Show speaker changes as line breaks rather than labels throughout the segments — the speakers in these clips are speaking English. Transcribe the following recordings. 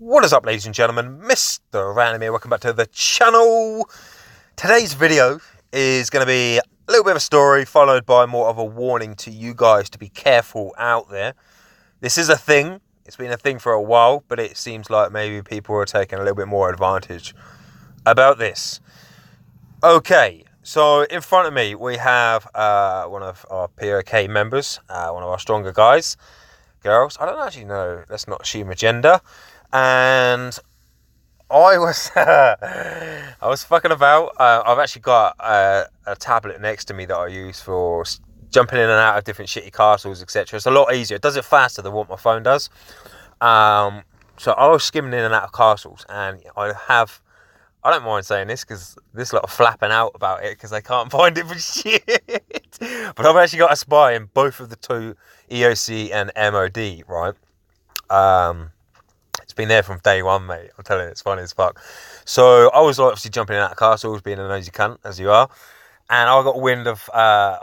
What is up, ladies and gentlemen? Mr. Random here. Welcome back to the channel. Today's video is going to be a little bit of a story followed by more of a warning to you guys to be careful out there. This is a thing. It's been a thing for a while, but it seems like maybe people are taking a little bit more advantage about this. Okay, so in front of me we have one of our POK members, one of our stronger guys, girls. I don't actually know. Let's not assume a gender. And I was I was fucking about. I've actually got a tablet next to me that I use for jumping in and out of different shitty castles, etc. It's a lot easier. It does it faster than what my phone does. So I was skimming in and out of castles, and I don't mind saying this because this lot are flapping out about it because they can't find it for shit. But I've actually got a spy in both of the two, EOC and MOD, right? It's been there from day one, mate. I'm telling you, it's funny as fuck. So I was obviously jumping in and out of castles, being a nosy cunt, as you are. And I got wind of, I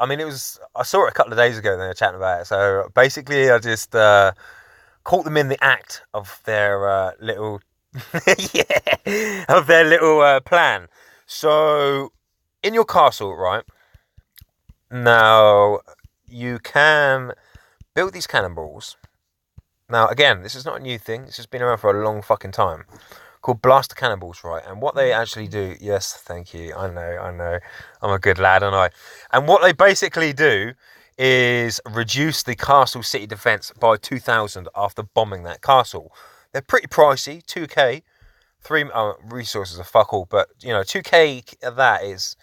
saw it a couple of days ago and they were chatting about it. So basically I just caught them in the act of their little, plan. So in your castle, right, now you can build these cannonballs. Now, again, this is not a new thing. This has been around for a long fucking time. Called blaster cannonballs, right? And what they actually do... Yes, thank you. I know. I'm a good lad, aren't I? And what they basically do is reduce the castle city defence by 2,000 after bombing that castle. They're pretty pricey. 2k. Resources are fuck all. But, 2k of that is...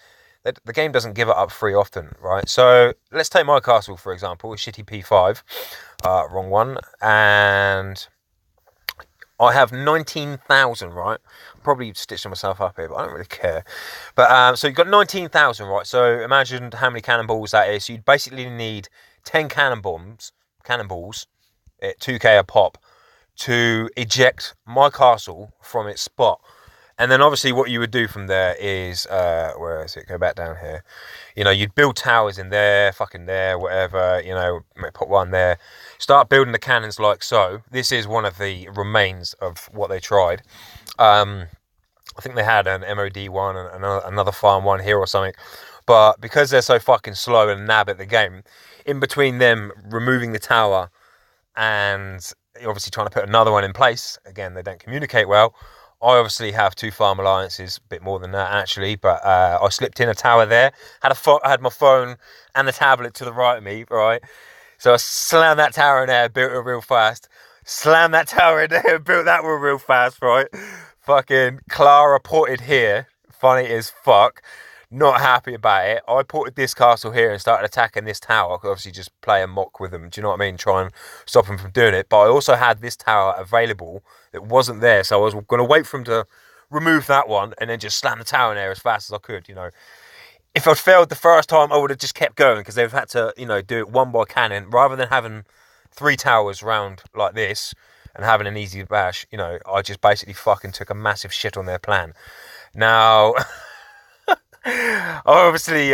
The game doesn't give it up free often, right? So let's take my castle, for example, a shitty P5. Wrong one. And I have 19,000, right? Probably stitching myself up here, but I don't really care. But so you've got 19,000, right? So imagine how many cannonballs that is. So you'd basically need 10 cannonballs at 2k a pop to eject my castle from its spot. And then obviously what you would do from there is, where is it? Go back down here. You'd build towers in there, fucking there, whatever, put one there. Start building the cannons like so. This is one of the remains of what they tried. I think they had an MOD one and another farm one here or something. But because they're so fucking slow and nab at the game, in between them removing the tower and obviously trying to put another one in place, again, they don't communicate well. I obviously have two farm alliances, a bit more than that actually, but I slipped in a tower there, I had my phone and the tablet to the right of me, right? So I slammed that tower in there, built it real fast, slammed that tower in there, built that one real fast, right? Fucking Clara ported here, funny as fuck, not happy about it. I ported this castle here and started attacking this tower, obviously just play a mock with them, do you know what I mean? Try and stop them from doing it, but I also had this tower available that wasn't there, so I was going to wait for him to remove that one and then just slam the tower in there as fast as I could, If I'd failed the first time, I would have just kept going because they've had to, do it one by cannon rather than having 3 towers round like this and having an easy bash. I just basically fucking took a massive shit on their plan. Now, obviously,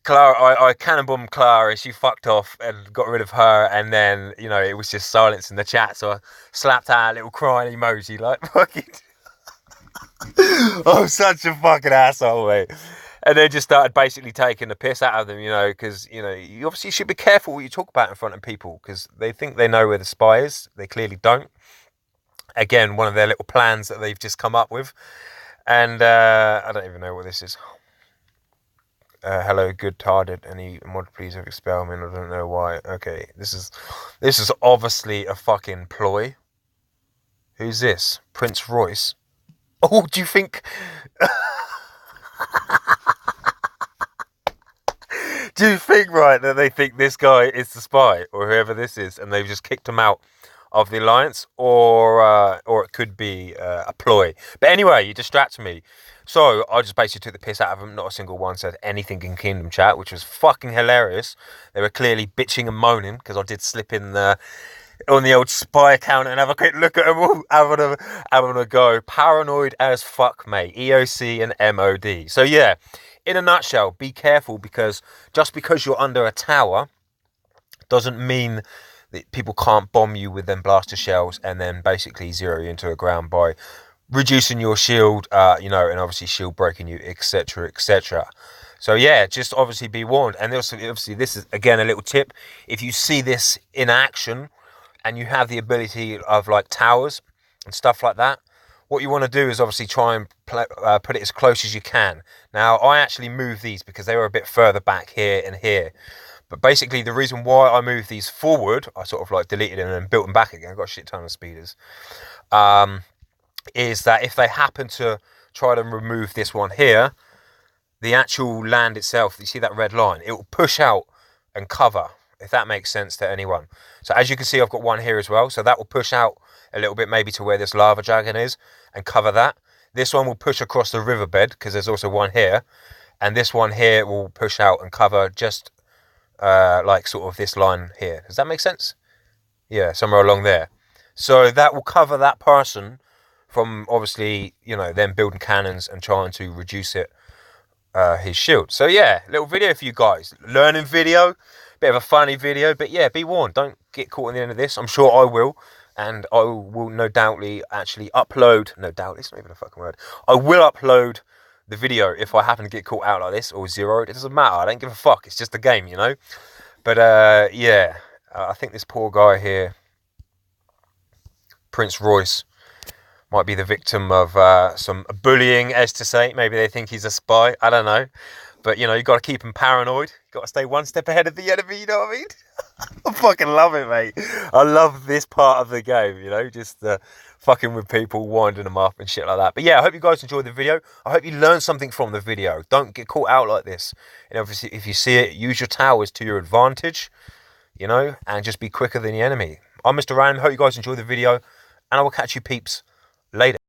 Clara, I cannonbombed Clara, she fucked off and got rid of her, and then, it was just silence in the chat, so I slapped out a little crying emoji, like, fucking... I'm such a fucking asshole, mate. And then just started basically taking the piss out of them, because, you obviously should be careful what you talk about in front of people, because they think they know where the spy is. They clearly don't. Again, one of their little plans that they've just come up with. And I don't even know what this is. Hello, good-hearted. Any mod, please have expelled me. I don't know why. Okay, this is obviously a fucking ploy. Who's this? Prince Royce. Oh, do you think? Do you think, right, that they think this guy is the spy or whoever this is, and they've just kicked him out of the alliance, or it could be a ploy? But anyway, you distract me. So I just basically took the piss out of them. Not a single one said anything in Kingdom chat, which was fucking hilarious. They were clearly bitching and moaning because I did slip in on the old spy account and have a quick look at them all, having a go. Paranoid as fuck, mate. EOC and MOD. So yeah, in a nutshell, be careful, because just because you're under a tower doesn't mean People can't bomb you with them blaster shells and then basically zero you into the ground by reducing your shield, and obviously shield breaking you, etc., etc. So yeah, just obviously be warned. And also, obviously, this is again a little tip: if you see this in action and you have the ability of like towers and stuff like that, what you want to do is obviously try and put it as close as you can. Now, I actually moved these because they were a bit further back here and here. But basically, the reason why I moved these forward, I sort of like deleted them and built them back again. I've got a shit ton of speeders. Is that if they happen to try to remove this one here, the actual land itself, you see that red line, it will push out and cover, if that makes sense to anyone. So as you can see, I've got one here as well. So that will push out a little bit maybe to where this lava dragon is and cover that. This one will push across the riverbed because there's also one here. And this one here will push out and cover just like sort of this line here. Does that make sense? Yeah, somewhere along there. So that will cover that person from obviously, them building cannons and trying to reduce his shield. So yeah, little video for you guys. Learning video, bit of a funny video, but yeah, be warned. Don't get caught in the end of this. I'm sure I will. And I will no doubtly actually upload, no doubt, it's not even a fucking word. I will upload the video if I happen to get caught out like this or zeroed. It doesn't matter. I don't give a fuck. It's just a game, But yeah, I think this poor guy here, Prince Royce, might be the victim of some bullying, as to say. Maybe they think he's a spy. I don't know. But, you got to keep him paranoid. You got to stay one step ahead of the enemy, you know what I mean? I fucking love it, mate. I love this part of the game, just fucking with people, winding them up and shit like that. But yeah, I hope you guys enjoyed the video. I hope you learned something from the video. Don't get caught out like this. And obviously, if you see it, use your towers to your advantage, and just be quicker than the enemy. I'm Mr. Random. Hope you guys enjoyed the video, and I will catch you peeps later.